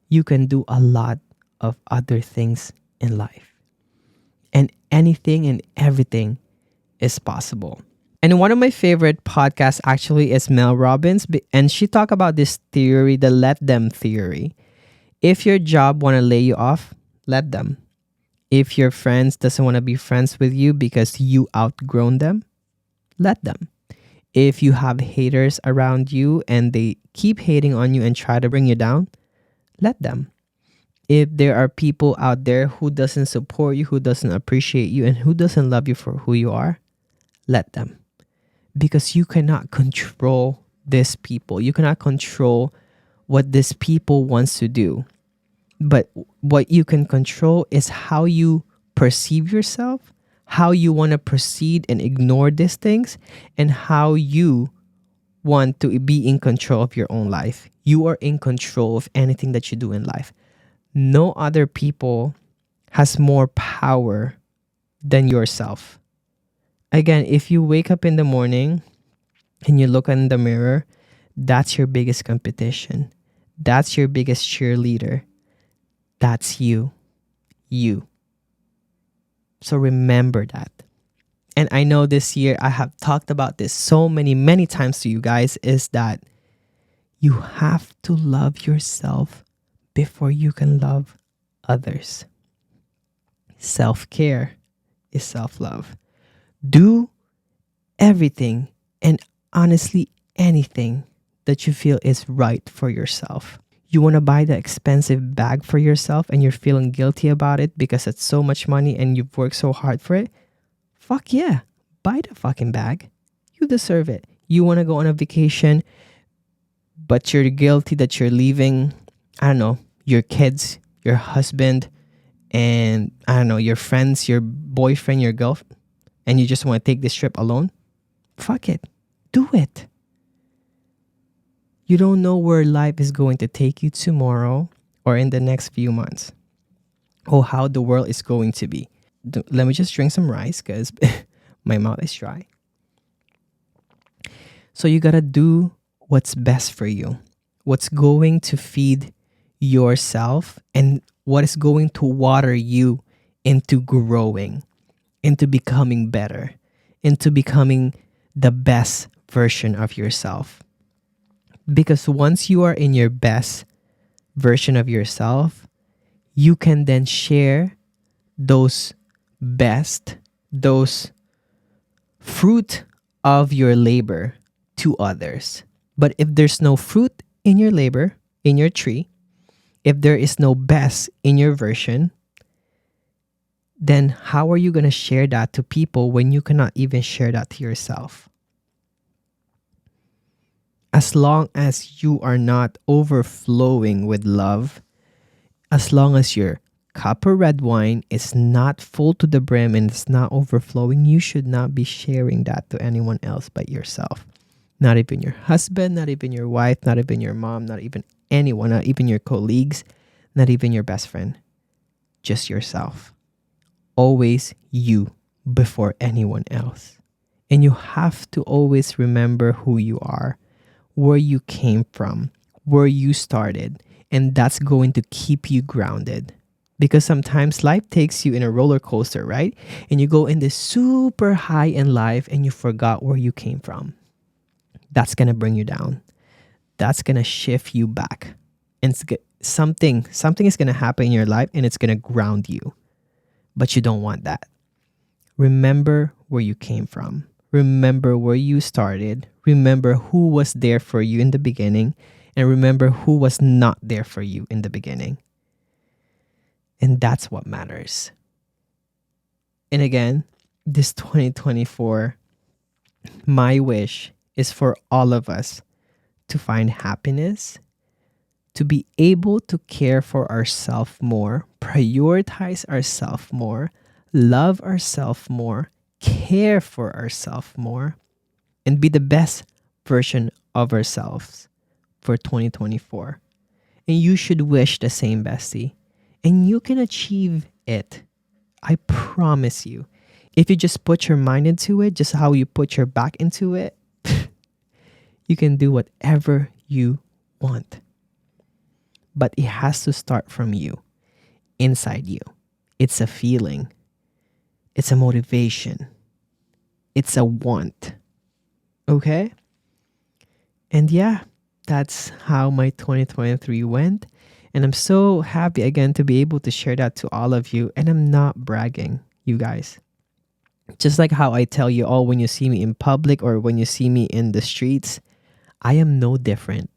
you can do a lot of other things in life. And anything and everything is possible. And one of my favorite podcasts actually is Mel Robbins, and she talked about this theory, the let them theory. If your job want to lay you off, let them. If your friends doesn't want to be friends with you because you outgrown them, let them. If you have haters around you and they keep hating on you and try to bring you down, let them. If there are people out there who doesn't support you, who doesn't appreciate you, and who doesn't love you for who you are, let them. Because you cannot control these people. You cannot control what these people wants to do. But what you can control is how you perceive yourself, how you want to proceed and ignore these things, and how you want to be in control of your own life. You are in control of anything that you do in life. No other people has more power than yourself. Again, if you wake up in the morning and you look in the mirror, that's your biggest competition. That's your biggest cheerleader. That's you. You. So remember that. And I know this year I have talked about this so many times to you guys, is that you have to love yourself before you can love others. Self-care is self-love. Do everything and honestly anything that you feel is right for yourself. You want to buy the expensive bag for yourself and you're feeling guilty about it because it's so much money and you've worked so hard for it? Fuck yeah. Buy the fucking bag. You deserve it. You want to go on a vacation, but you're guilty that you're leaving, I don't know, your kids, your husband, and I don't know, your friends, your boyfriend, your girlfriend, and you just want to take this trip alone? Fuck it. Do it. You don't know where life is going to take you tomorrow or in the next few months, or how the world is going to be. Let me just drink some rice because my mouth is dry. So you got to do what's best for you, what's going to feed yourself, and what is going to water you into growing, into becoming better, into becoming the best version of yourself. Because once you are in your best version of yourself, you can then share those fruit of your labor to others. But if there's no fruit in your labor, in your tree, if there is no best in your version, then how are you going to share that to people when you cannot even share that to yourself? As long as you are not overflowing with love, as long as your cup of red wine is not full to the brim and it's not overflowing, you should not be sharing that to anyone else but yourself. Not even your husband, not even your wife, not even your mom, not even anyone, not even your colleagues, not even your best friend. Just yourself. Always you before anyone else. And you have to always remember who you are, where you came from, where you started, and that's going to keep you grounded. Because sometimes life takes you in a roller coaster, right? And you go in this super high in life and you forgot where you came from. That's going to bring you down. That's going to shift you back. And something is going to happen in your life and it's going to ground you. But you don't want that. Remember where you came from. Remember where you started. Remember who was there for you in the beginning. And remember who was not there for you in the beginning. And that's what matters. And again, this 2024, my wish is for all of us to find happiness, to be able to care for ourselves more, prioritize ourselves more, love ourselves more, care for ourselves more, and be the best version of ourselves for 2024. And you should wish the same, bestie. And you can achieve it. I promise you. If you just put your mind into it, just how you put your back into it, you can do whatever you want. But it has to start from you, inside you. It's a feeling. It's a motivation. It's a want. Okay? And yeah, that's how my 2023 went. And I'm so happy again to be able to share that to all of you. And I'm not bragging, you guys. Just like how I tell you all when you see me in public or when you see me in the streets, I am no different.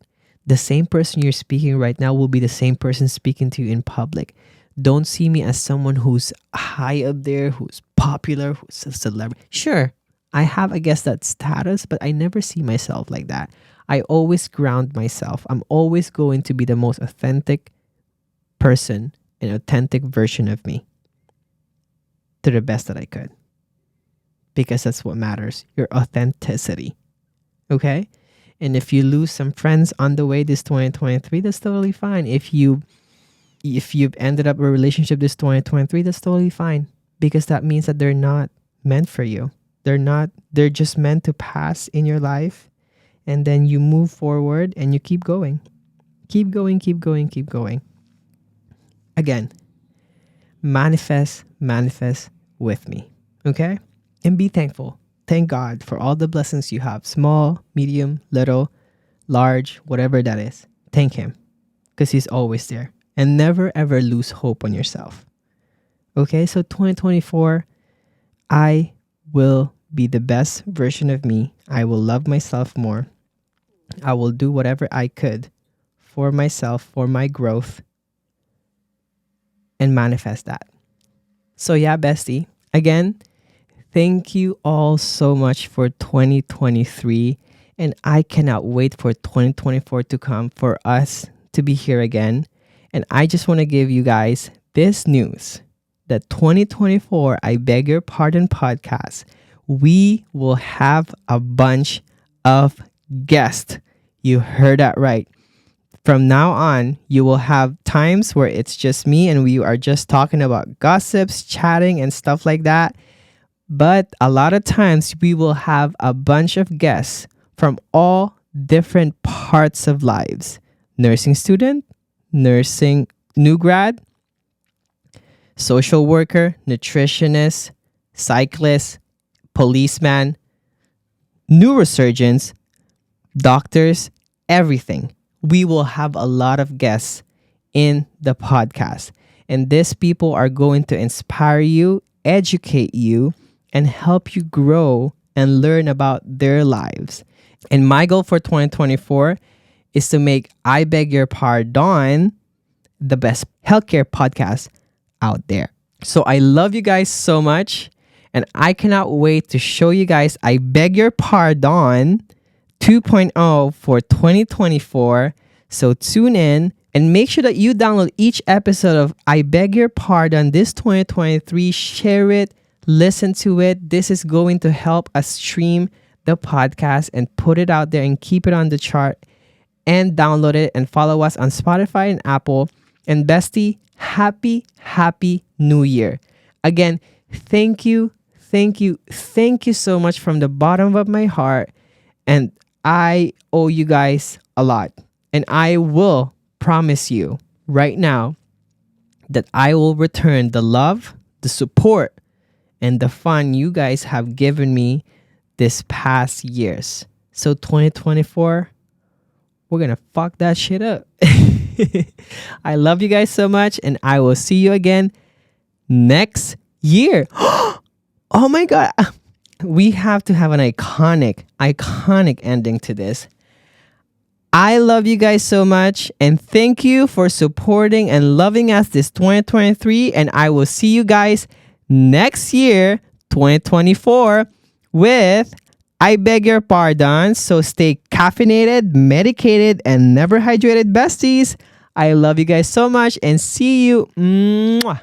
The same person you're speaking right now will be the same person speaking to you in public. Don't see me as someone who's high up there, who's popular, who's a celebrity. Sure, I have, I guess, that status, but I never see myself like that. I always ground myself. I'm always going to be the most authentic person, an authentic version of me to the best that I could. Because that's what matters, your authenticity. Okay? And if you lose some friends on the way this 2023, that's totally fine. If you've ended up a relationship this 2023, that's totally fine. Because that means that they're not meant for you. They're just meant to pass in your life. And then you move forward and you keep going. Keep going, keep going, keep going. Again, manifest with me. Okay? And be thankful. Thank God for all the blessings you have. Small, medium, little, large, whatever that is. Thank Him. Because He's always there. And never ever lose hope on yourself. Okay? So 2024, I will be the best version of me. I will love myself more. I will do whatever I could for myself, for my growth, and manifest that. So yeah, bestie, again, thank you all so much for 2023. And I cannot wait for 2024 to come for us to be here again. And I just want to give you guys this news that 2024, I Beg Your Pardon podcast, we will have a bunch of guests. You heard that right. From now on, you will have times where it's just me and we are just talking about gossips, chatting, and stuff like that. But a lot of times we will have a bunch of guests from all different parts of lives. Nursing student, nursing new grad, social worker, nutritionist, cyclist, policeman, neurosurgeons, doctors, everything. We will have a lot of guests in the podcast. And these people are going to inspire you, educate you, and help you grow and learn about their lives. And my goal for 2024 is to make I Beg Your Pardon the best healthcare podcast out there. So I love you guys so much. And I cannot wait to show you guys I Beg Your Pardon 2.0 for 2024. So tune in and make sure that you download each episode of I Beg Your Pardon this 2023. Share it, listen to it. This is going to help us stream the podcast and put it out there and keep it on the chart, and download it and follow us on Spotify and Apple. And bestie, happy New Year. Again, thank you so much from the bottom of my heart. And I owe you guys a lot. And I will promise you right now that I will return the love, the support, and the fun you guys have given me this past years. So 2024, we're going to fuck that shit up. I love you guys so much, and I will see you again next year. Oh my God. We have to have an iconic ending to this. I love you guys so much, and thank you for supporting and loving us this 2023, and I will see you guys next year, 2024, with I Beg Your Pardon. So stay caffeinated, medicated, and never hydrated, besties. I love you guys so much, and see you. Mwah.